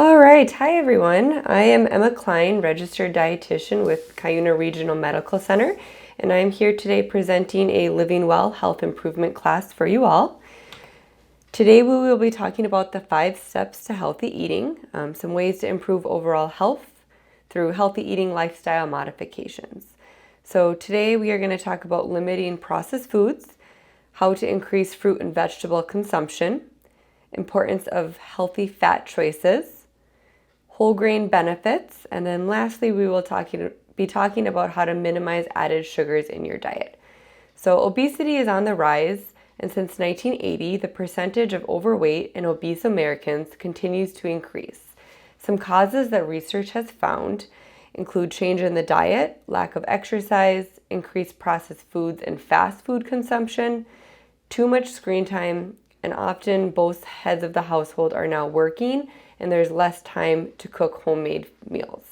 All right, hi everyone. I am Emma Klein, registered dietitian with Cuyuna Regional Medical Center, and I'm here today presenting a Living Well health improvement class for you all. Today we will be talking about the 5 steps to healthy eating, some ways to improve overall health through healthy eating lifestyle modifications. So today we are going to talk about limiting processed foods, how to increase fruit and vegetable consumption, importance of healthy fat choices, whole grain benefits, and then lastly we will be talking about how to minimize added sugars in your diet. So obesity is on the rise, and since 1980 the percentage of overweight and obese Americans continues to increase. Some causes that research has found include change in the diet, lack of exercise, increased processed foods and fast food consumption, too much screen time, and often both heads of the household are now working and there's less time to cook homemade meals.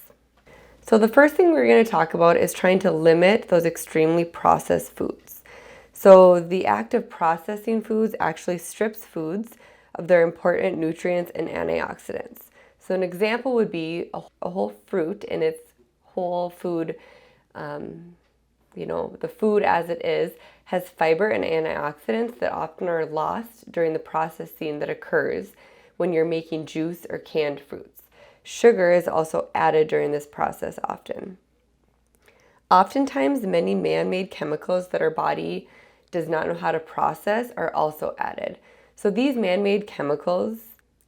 So the first thing we're going to talk about is trying to limit those extremely processed foods. So the act of processing foods actually strips foods of their important nutrients and antioxidants. So an example would be a whole fruit in its whole food, the food as it is, has fiber and antioxidants that often are lost during the processing that occurs when you're making juice or canned fruits. Sugar is also added during this process often. Oftentimes, many man-made chemicals that our body does not know how to process are also added. So these man-made chemicals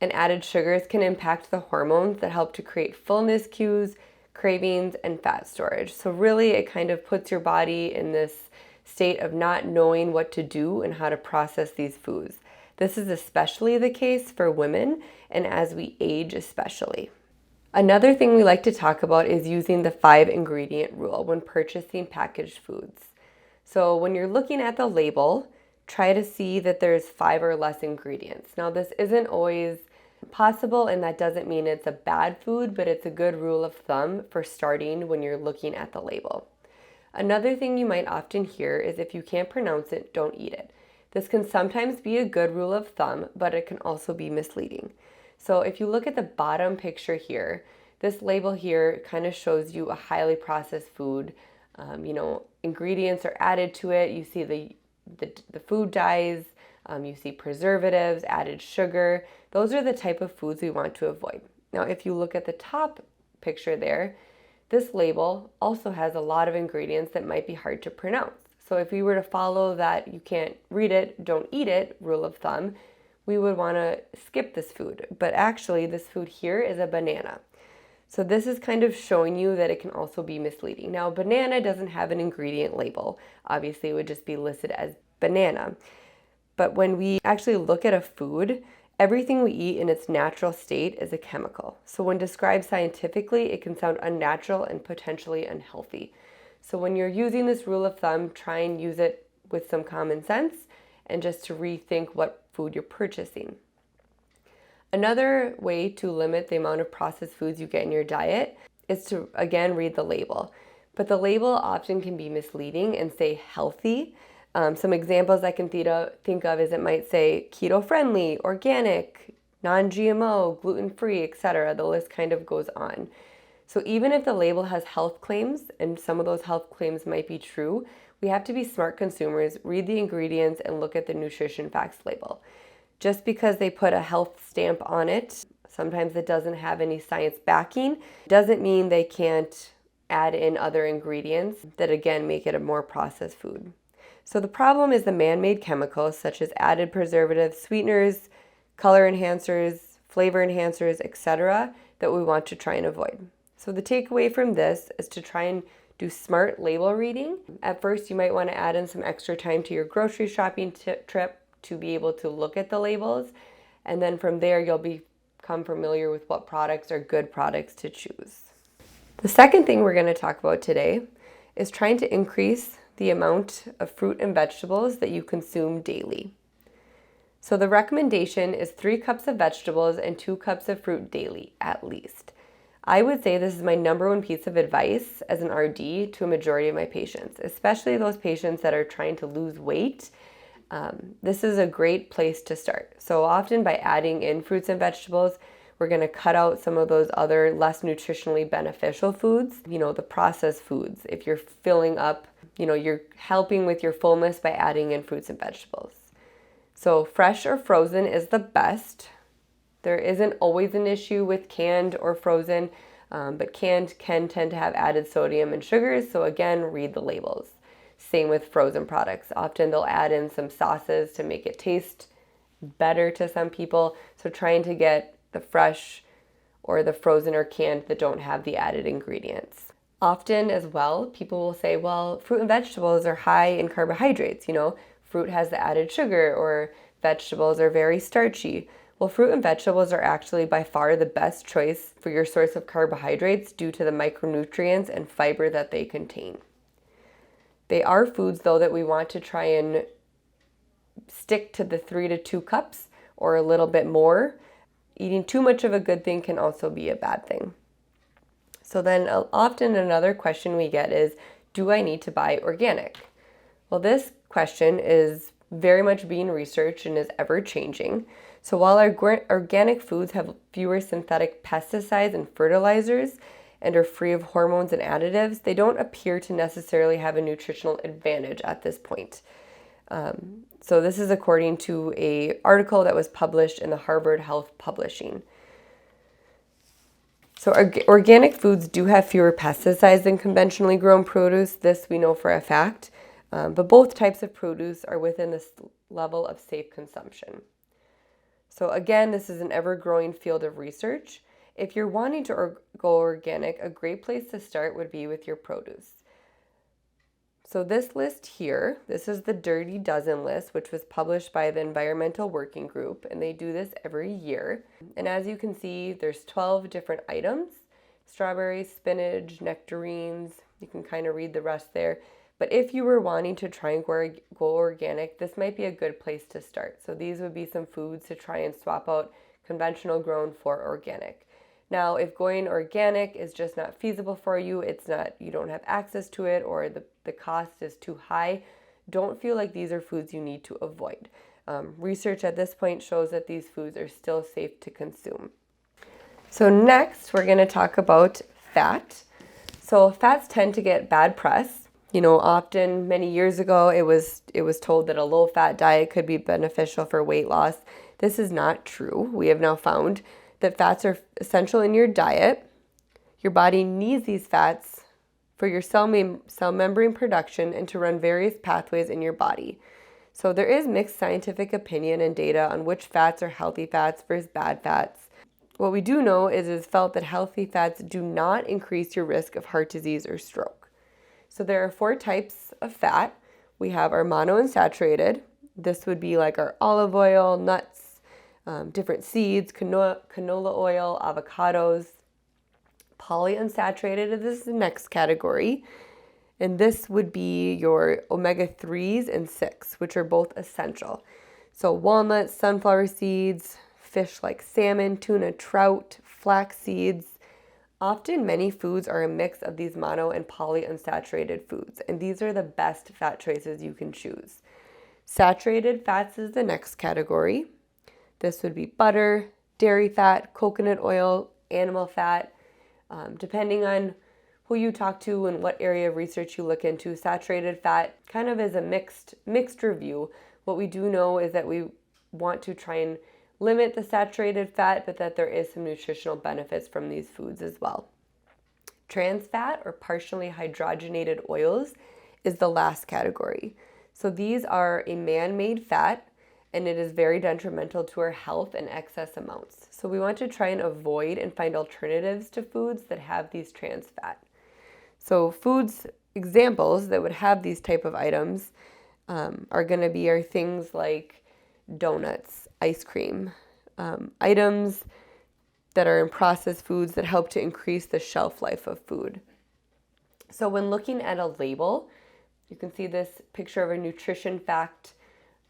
and added sugars can impact the hormones that help to create fullness cues, cravings, and fat storage. So really, it kind of puts your body in this state of not knowing what to do and how to process these foods. This is especially the case for women and as we age especially. Another thing we like to talk about is using the 5-ingredient rule when purchasing packaged foods. So when you're looking at the label, try to see that there's 5 or less ingredients. Now this isn't always possible, and that doesn't mean it's a bad food, but it's a good rule of thumb for starting when you're looking at the label. Another thing you might often hear is if you can't pronounce it, don't eat it. This can sometimes be a good rule of thumb, but it can also be misleading. So if you look at the bottom picture here, this label here kind of shows you a highly processed food. Ingredients are added to it. You see the food dyes, you see preservatives, added sugar. Those are the type of foods we want to avoid. Now, if you look at the top picture there, this label also has a lot of ingredients that might be hard to pronounce. So if we were to follow that you can't read it, don't eat it rule of thumb, we would want to skip this food. But actually, this food here is a banana. So this is kind of showing you that it can also be misleading. Now, banana doesn't have an ingredient label. Obviously, it would just be listed as banana. But when we actually look at a food, everything we eat in its natural state is a chemical. So when described scientifically, it can sound unnatural and potentially unhealthy. So when you're using this rule of thumb, try and use it with some common sense and just to rethink what food you're purchasing. Another way to limit the amount of processed foods you get in your diet is to, again, read the label. But the label often can be misleading and say healthy. Some examples I can think of is it might say keto-friendly, organic, non-GMO, gluten-free, etc. The list kind of goes on. So even if the label has health claims, and some of those health claims might be true, we have to be smart consumers, read the ingredients, and look at the nutrition facts label. Just because they put a health stamp on it, sometimes it doesn't have any science backing, doesn't mean they can't add in other ingredients that again make it a more processed food. So the problem is the man-made chemicals such as added preservatives, sweeteners, color enhancers, flavor enhancers, etc. that we want to try and avoid. So the takeaway from this is to try and do smart label reading. At first, you might want to add in some extra time to your grocery shopping trip to be able to look at the labels. And then from there, you'll become familiar with what products are good products to choose. The second thing we're going to talk about today is trying to increase the amount of fruit and vegetables that you consume daily. So the recommendation is 3 cups of vegetables and 2 cups of fruit daily, at least. I would say this is my number one piece of advice as an RD to a majority of my patients, especially those patients that are trying to lose weight. This is a great place to start. So often by adding in fruits and vegetables, We're going to cut out some of those other less nutritionally beneficial foods, the processed foods. If you're filling up, you're helping with your fullness by adding in fruits and vegetables. So fresh or frozen is the best. There isn't always an issue with canned or frozen, but canned can tend to have added sodium and sugars. So again, read the labels. Same with frozen products. Often they'll add in some sauces to make it taste better to some people. So trying to get the fresh or the frozen or canned that don't have the added ingredients. Often as well, people will say, well, fruit and vegetables are high in carbohydrates. Fruit has the added sugar, or vegetables are very starchy. Well, fruit and vegetables are actually by far the best choice for your source of carbohydrates due to the micronutrients and fiber that they contain. They are foods, though, that we want to try and stick to the 3 to 2 cups or a little bit more. Eating too much of a good thing can also be a bad thing. So then often another question we get is, do I need to buy organic? Well, this question is very much being researched and is ever changing. So while our organic foods have fewer synthetic pesticides and fertilizers and are free of hormones and additives, they don't appear to necessarily have a nutritional advantage at this point. So this is according to an article that was published in the Harvard Health Publishing. So organic foods do have fewer pesticides than conventionally grown produce. This we know for a fact. But both types of produce are within this level of safe consumption. So again, this is an ever-growing field of research. If you're wanting to go organic, a great place to start would be with your produce. So this list here, this is the Dirty Dozen list, which was published by the Environmental Working Group, and they do this every year. And as you can see, there's 12 different items: strawberries, spinach, nectarines. You can kind of read the rest there. But if you were wanting to try and go organic, this might be a good place to start. So these would be some foods to try and swap out conventional grown for organic. Now, if going organic is just not feasible for you, you don't have access to it, or the cost is too high, don't feel like these are foods you need to avoid. Research at this point shows that these foods are still safe to consume. So next, we're going to talk about fat. So fats tend to get bad press. Often many years ago, it was told that a low-fat diet could be beneficial for weight loss. This is not true. We have now found that fats are essential in your diet. Your body needs these fats for your cell membrane production and to run various pathways in your body. So there is mixed scientific opinion and data on which fats are healthy fats versus bad fats. What we do know is it's felt that healthy fats do not increase your risk of heart disease or stroke. So there are 4 types of fat. We have our monounsaturated. This would be like our olive oil, nuts, different seeds, canola oil, avocados. Polyunsaturated, this is the next category. And this would be your omega-3s and 6, which are both essential. So walnuts, sunflower seeds, fish like salmon, tuna, trout, flax seeds. Often many foods are a mix of these mono and polyunsaturated foods, and these are the best fat choices you can choose. Saturated fats is the next category. This would be butter, dairy fat, coconut oil, animal fat. Depending on who you talk to and what area of research you look into, saturated fat kind of is a mixed review. What we do know is that we want to try and limit the saturated fat, but that there is some nutritional benefits from these foods as well. Trans fat, or partially hydrogenated oils, is the last category. So these are a man-made fat, and it is very detrimental to our health in excess amounts. So we want to try and avoid and find alternatives to foods that have these trans fat. So foods examples that would have these type of items are going to be things like donuts, ice cream, items that are in processed foods that help to increase the shelf life of food. So when looking at a label, you can see this picture of a nutrition fact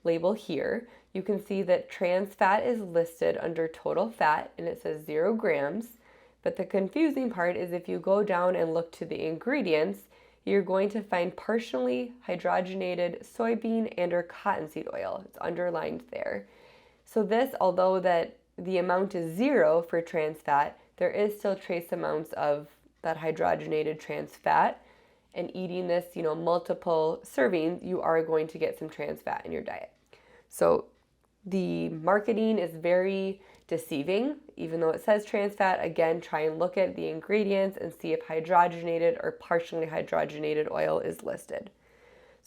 label here. You can see that trans fat is listed under total fat and it says 0 grams. But the confusing part is if you go down and look to the ingredients, you're going to find partially hydrogenated soybean and or cottonseed oil. It's underlined there. So this, although that the amount is 0 for trans fat, there is still trace amounts of that hydrogenated trans fat. And eating this, multiple servings, you are going to get some trans fat in your diet. So the marketing is very deceiving. Even though it says trans fat, again, try and look at the ingredients and see if hydrogenated or partially hydrogenated oil is listed.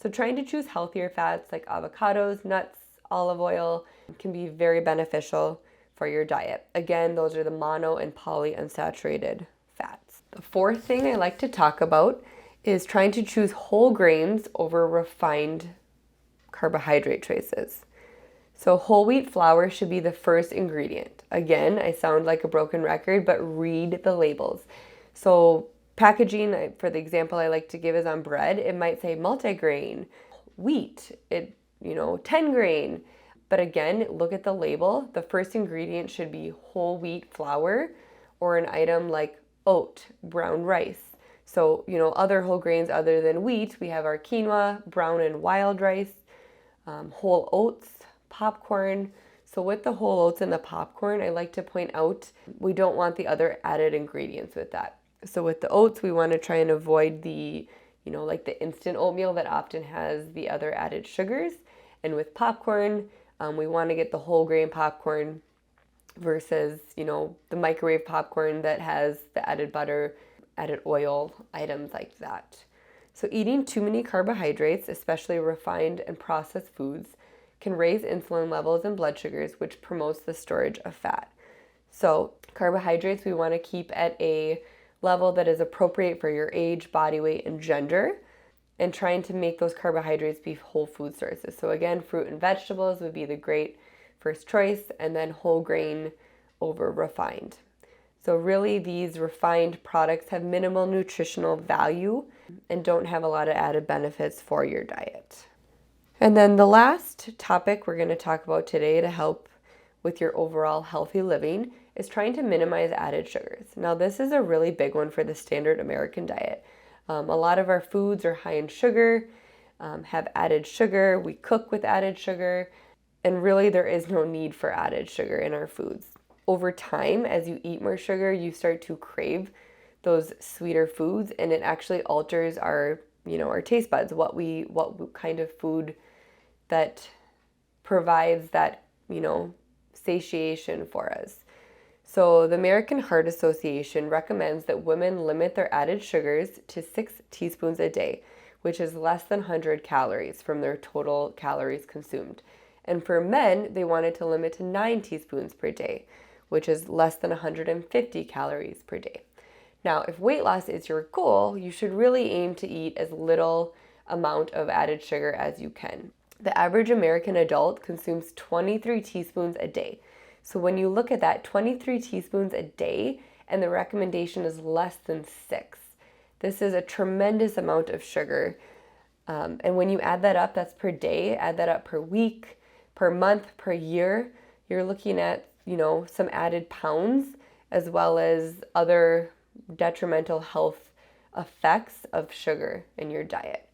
So trying to choose healthier fats like avocados, nuts, olive oil can be very beneficial for your diet. Again, those are the mono and polyunsaturated fats. The fourth thing I like to talk about is trying to choose whole grains over refined carbohydrate choices. So whole wheat flour should be the first ingredient. Again, I sound like a broken record, but read the labels. So packaging, for the example I like to give is on bread, it might say multigrain, wheat, 10 grain. But again, look at the label. The first ingredient should be whole wheat flour or an item like oat, brown rice. So, other whole grains other than wheat, we have our quinoa, brown and wild rice, whole oats, popcorn. So with the whole oats and the popcorn, I like to point out we don't want the other added ingredients with that. So with the oats, we want to try and avoid the, like the instant oatmeal that often has the other added sugars. And with popcorn, we want to get the whole grain popcorn versus, the microwave popcorn that has the added butter, added oil, items like that. So eating too many carbohydrates, especially refined and processed foods, can raise insulin levels and blood sugars, which promotes the storage of fat. So carbohydrates we want to keep at a level that is appropriate for your age, body weight, and gender, and trying to make those carbohydrates be whole food sources. So again, fruit and vegetables would be the great first choice, and then whole grain over refined. So really, these refined products have minimal nutritional value and don't have a lot of added benefits for your diet. And then the last topic we're going to talk about today to help with your overall healthy living is trying to minimize added sugars. Now, this is a really big one for the standard American diet. A lot of our foods are high in sugar, have added sugar, we cook with added sugar, and really there is no need for added sugar in our foods. Over time, as you eat more sugar, you start to crave those sweeter foods, and it actually alters our taste buds, what kind of food that provides that, satiation for us. So the American Heart Association recommends that women limit their added sugars to 6 teaspoons a day, which is less than 100 calories from their total calories consumed. And for men, they wanted to limit to 9 teaspoons per day, which is less than 150 calories per day. Now, if weight loss is your goal, you should really aim to eat as little amount of added sugar as you can. The average American adult consumes 23 teaspoons a day. So when you look at that, 23 teaspoons a day, and the recommendation is less than 6. This is a tremendous amount of sugar. And when you add that up, that's per day, add that up per week, per month, per year, you're looking at, some added pounds as well as other detrimental health effects of sugar in your diet.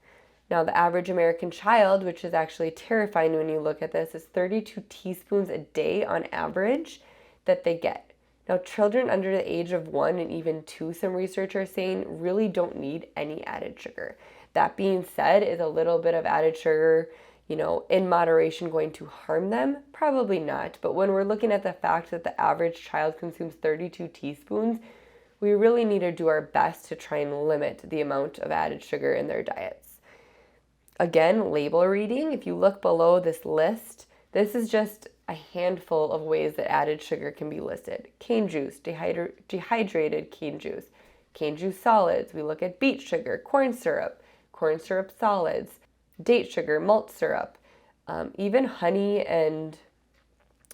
Now, the average American child, which is actually terrifying when you look at this, is 32 teaspoons a day on average that they get. Now, children under the age of 1 and even 2, some research are saying, really don't need any added sugar. That being said, is a little bit of added sugar, in moderation going to harm them? Probably not. But when we're looking at the fact that the average child consumes 32 teaspoons, we really need to do our best to try and limit the amount of added sugar in their diets. Again, label reading, if you look below this list, this is just a handful of ways that added sugar can be listed. Cane juice, dehydrated cane juice solids. We look at beet sugar, corn syrup solids, date sugar, malt syrup, even honey and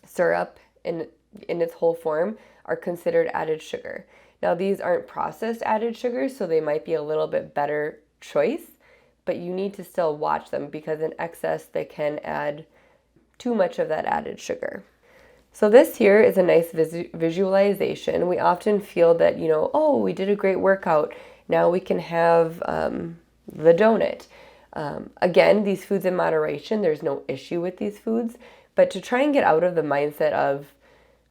syrup in its whole form are considered added sugar. Now, these aren't processed added sugars, so they might be a little bit better choice, but you need to still watch them because in excess they can add too much of that added sugar. So this here is a nice visualization. We often feel that, we did a great workout. Now we can have the donut. Again, these foods in moderation, there's no issue with these foods, but to try and get out of the mindset of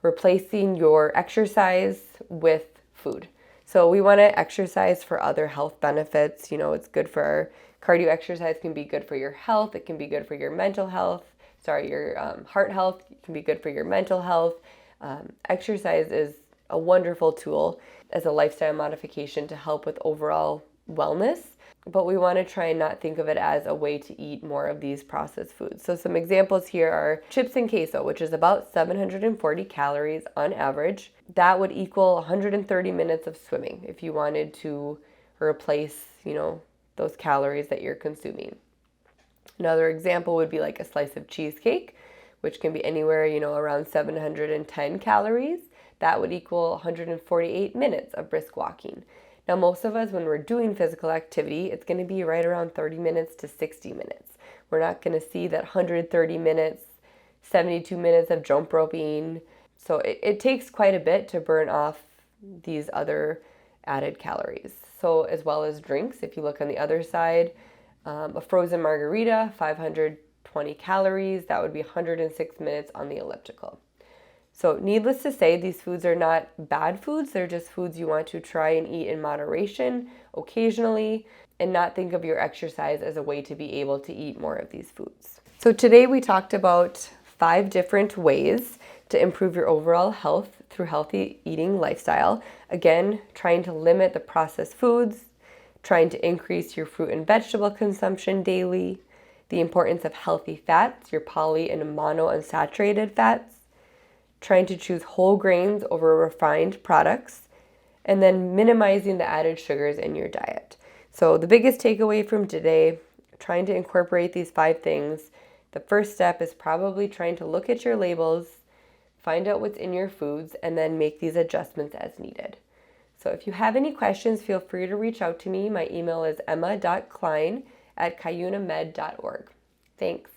replacing your exercise with food. So we want to exercise for other health benefits. It's good for our cardio exercise can be good for your health. It can be good for your mental health. Your heart health. It can be good for your mental health. Exercise is a wonderful tool as a lifestyle modification to help with overall wellness. But we want to try and not think of it as a way to eat more of these processed foods. So some examples here are chips and queso, which is about 740 calories on average. That would equal 130 minutes of swimming if you wanted to replace, those calories that you're consuming. Another example would be like a slice of cheesecake, which can be anywhere, around 710 calories. That would equal 148 minutes of brisk walking. Now, most of us, when we're doing physical activity, it's going to be right around 30 minutes to 60 minutes. We're not going to see that 130 minutes, 72 minutes of jump roping. So it takes quite a bit to burn off these other added calories. So as well as drinks, if you look on the other side, a frozen margarita, 520 calories, that would be 106 minutes on the elliptical. So needless to say, these foods are not bad foods. They're just foods you want to try and eat in moderation, occasionally, and not think of your exercise as a way to be able to eat more of these foods. So today we talked about 5 different ways to improve your overall health through healthy eating lifestyle. Again, trying to limit the processed foods, trying to increase your fruit and vegetable consumption daily, the importance of healthy fats, your poly and monounsaturated fats, trying to choose whole grains over refined products, and then minimizing the added sugars in your diet. So the biggest takeaway from today, trying to incorporate these 5 things. The first step is probably trying to look at your labels, find out what's in your foods, and then make these adjustments as needed. So if you have any questions, feel free to reach out to me. My email is emma.klein@cuyunamed.org. Thanks.